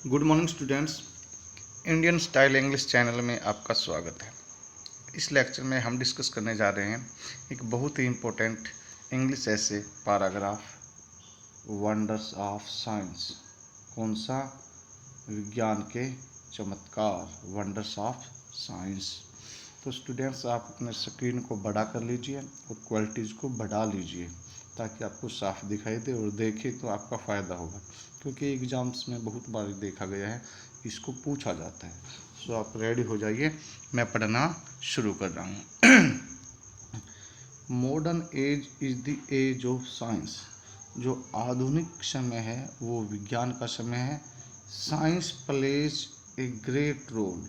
Good morning students. Indian style English channel में आपका स्वागत है। इस लेक्चर में हम डिस्कस करने जा रहे हैं एक बहुत ही इम्पोर्टेंट इंग्लिश ऐसे पैराग्राफ, वंडर्स ऑफ साइंस। कौन सा? विज्ञान के चमत्कार, वंडर्स ऑफ साइंस। तो स्टूडेंट्स, आप अपने स्क्रीन को बड़ा कर लीजिए और क्वालिटीज़ को बढ़ा लीजिए ताकि आपको साफ दिखाई दे, और देखे तो आपका फ़ायदा होगा, क्योंकि एग्ज़ाम्स में बहुत बार देखा गया है इसको पूछा जाता है। सो आप रेडी हो जाइए, मैं पढ़ना शुरू कर रहा हूँ। Modern age is the age of science. जो आधुनिक समय है वो विज्ञान का समय है। Science plays a great role.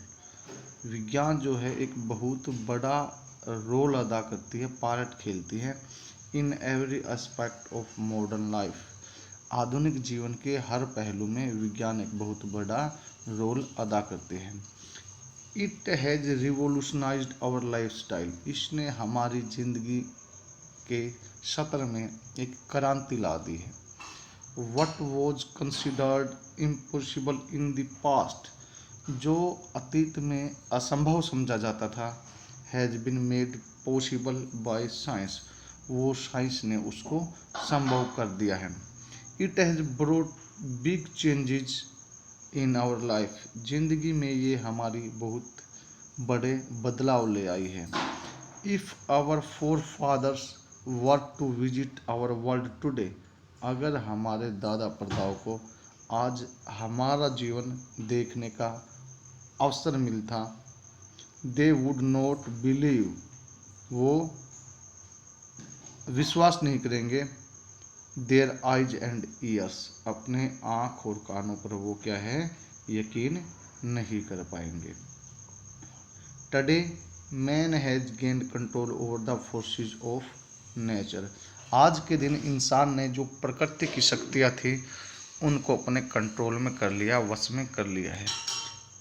विज्ञान जो है एक बहुत बड़ा रोल अदा करती है, पार्ट खेलती है in every aspect of modern life. आधुनिक जीवन के हर पहलू में विज्ञान एक बहुत बड़ा रोल अदा करते हैं। It has revolutionised our life style. इसने हमारी ज़िंदगी के सत्र में एक क्रांति ला दी है। What was considered impossible in the past. जो अतीत में असंभव समझा जाता था, has been made possible by science. वो साइंस ने उसको संभव कर दिया है। It has brought big changes in our life. ज़िंदगी में ये हमारी बहुत बड़े बदलाव ले आई है। If our forefathers were to visit our world today. अगर हमारे दादा परदाओं को आज हमारा जीवन देखने का अवसर मिलता, दे वुड नॉट बिलीव। वो विश्वास नहीं करेंगे। Their eyes and years. अपने आँख और कानों पर वो क्या है, यकीन नहीं कर पाएंगे। Today man has gained control over the forces of nature. आज के दिन इंसान ने जो प्रकृति की शक्तियाँ थी उनको अपने कंट्रोल में कर लिया, वश में कर लिया है।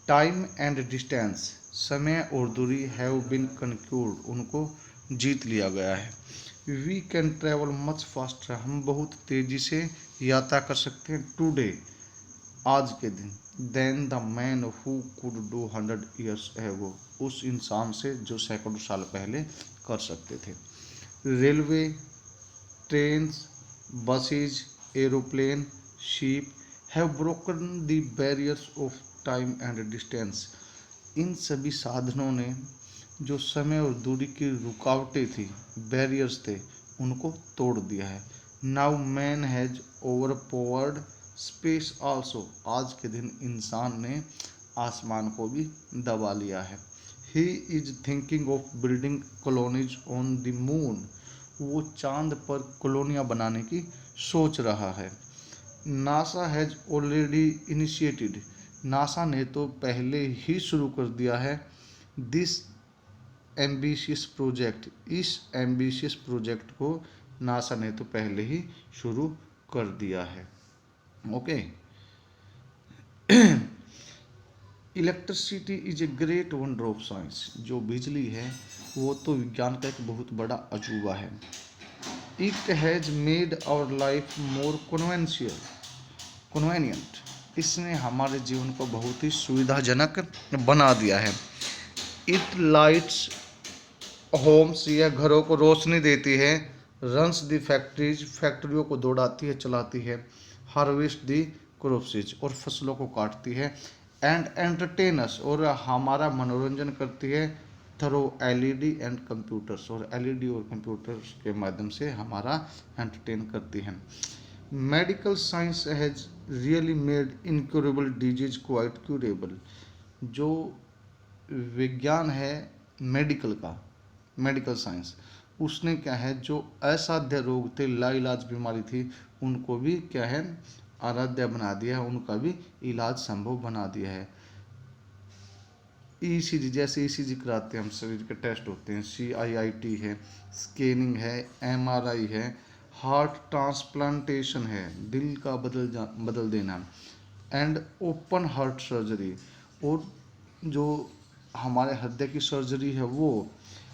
Time and distance. समय और दूरी हैव बिन कंक्यूर्ड। उनको जीत लिया गया है। We can travel much faster. हम बहुत तेज़ी से यात्रा कर सकते हैं टुडे, आज के दिन, than the man who could do 100 years ago. उस इंसान से जो सैकड़ों साल पहले कर सकते थे। Railway, trains, buses, aeroplane, ship have broken the barriers of time and distance. इन सभी साधनों ने जो समय और दूरी की रुकावटें थी, बैरियर्स थे, उनको तोड़ दिया है। Now man has overpowered space also. आज के दिन इंसान ने आसमान को भी दबा लिया है। He is thinking of building colonies on the moon. वो चांद पर कॉलोनियाँ बनाने की सोच रहा है। NASA has already initiated. NASA ने तो पहले ही शुरू कर दिया है दिस एम्बिशियस प्रोजेक्ट। इस एम्बिशियस प्रोजेक्ट को नासा ने तो पहले ही शुरू कर दिया है। Okay. Electricity is a great wonder of science. जो बिजली है वो तो विज्ञान का एक बहुत बड़ा अजूबा है। It has made our life more convenient. इसने हमारे जीवन को बहुत ही सुविधाजनक बना दिया है। It lights homes. यह घरों को रोशनी देती है। Runs the factories. फैक्ट्रियों को दौड़ाती है, चलाती है। Harvest the crops. और फसलों को काटती है। And entertainers. और हमारा मनोरंजन करती है थ्रू एलईडी एंड कंप्यूटर्स। और एलईडी और कंप्यूटर्स के माध्यम से हमारा एंटरटेन करती है। Medical science has really made incurable disease quite curable. जो विज्ञान है मेडिकल का, मेडिकल साइंस, उसने क्या है, जो असाध्य रोग थे, लाइलाज बीमारी थी, उनको भी क्या है, आराध्य बना दिया है, उनका भी इलाज संभव बना दिया है। ईसीजी, जैसे ईसीजी कराते हैं हम, शरीर के टेस्ट होते हैं, सीआईआईटी है, स्कैनिंग है, एमआरआई है, हार्ट ट्रांसप्लांटेशन है, दिल का बदल देना, एंड ओपन हार्ट सर्जरी। और जो हमारे हृदय की सर्जरी है वो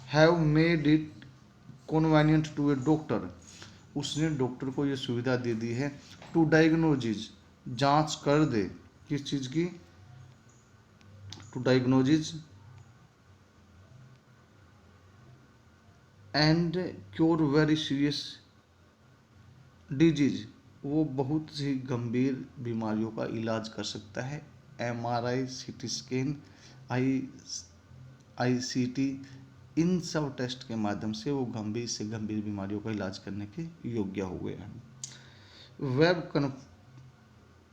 have made it convenient to a doctor. उसने डॉक्टर को ये सुविधा दे दी है टू डायग्नोजिज, जांच कर दे, किस चीज़ की? To diagnosis and cure very serious disease, वो बहुत सी गंभीर बीमारियों का इलाज कर सकता है। MRI, CT स्कैन, ICT, इन सब टेस्ट के माध्यम से वो गंभीर से गंभीर बीमारियों का इलाज करने के योग्य हो गए हैं। वेब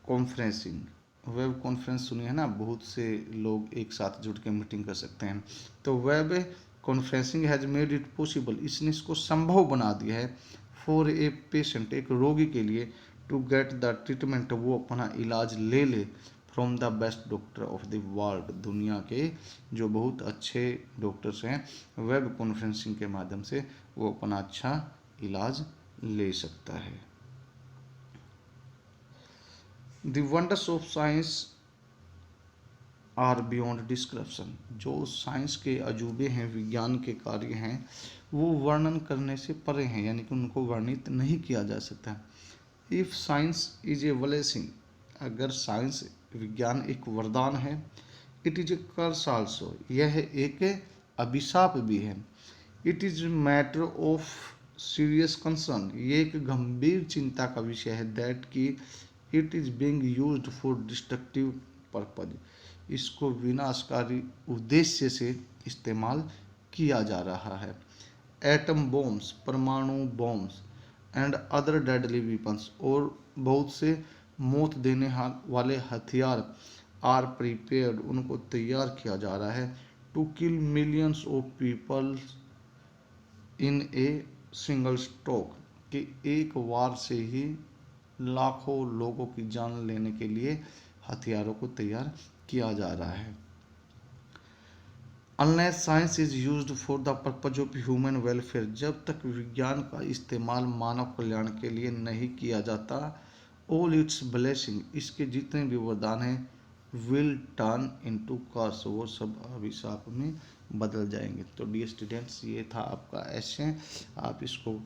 कॉन्फ्रेंसिंग, वेब कॉन्फ्रेंस सुनी है ना, बहुत से लोग एक साथ जुड़ के मीटिंग कर सकते हैं। तो web conferencing has made it possible, इसने इसको संभव बना दिया है फॉर ए पेशेंट, एक रोगी के लिए, टू गेट द ट्रीटमेंट, वो अपना इलाज ले ले from the best doctor of the world, दुनिया के जो बहुत अच्छे डॉक्टर्स हैं, वेब कॉन्फ्रेंसिंग के माध्यम से वो अपना अच्छा इलाज ले सकता है। The wonders of science are beyond description, जो साइंस के अजूबे हैं, विज्ञान के कार्य हैं, वो वर्णन करने से परे हैं, यानी कि उनको वर्णित नहीं किया जा सकता। If science is a blessing, अगर साइंस विज्ञान एक वरदान है, it is a curse also, यह एक अभिशाप भी है। It is matter of serious concern, ये एक गंभीर चिंता का विषय है। दैट कि it is being used for destructive purpose, इसको विनाशकारी उद्देश्य से इस्तेमाल किया जा रहा है। एटम बॉम्ब्स, परमाणु bombs, and other deadly weapons, और बहुत से मौत देने वाले हथियार, आर प्रिपेयर्ड, उनको तैयार किया जा रहा है, to kill millions of people in a single stroke, कि एक वार से ही लाखों लोगों की जान लेने के लिए हथियारों को तैयार किया जा रहा है। Unless science is used for the purpose of human welfare, जब तक विज्ञान का इस्तेमाल मानव कल्याण के लिए नहीं किया जाता, ऑल इट्स ब्लेसिंग, इसके जितने भी वरदान हैं, विल टर्न इनटू कर्स, वो सब अभिशाप में बदल जाएंगे। तो डियर स्टूडेंट्स, ये था आपका एसे, आप इसको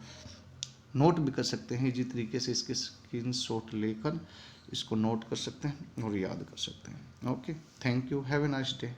नोट भी कर सकते हैं, इसी तरीके से इसके स्क्रीनशॉट लेकर इसको नोट कर सकते हैं और याद कर सकते हैं। Okay, thank you, have a nice day.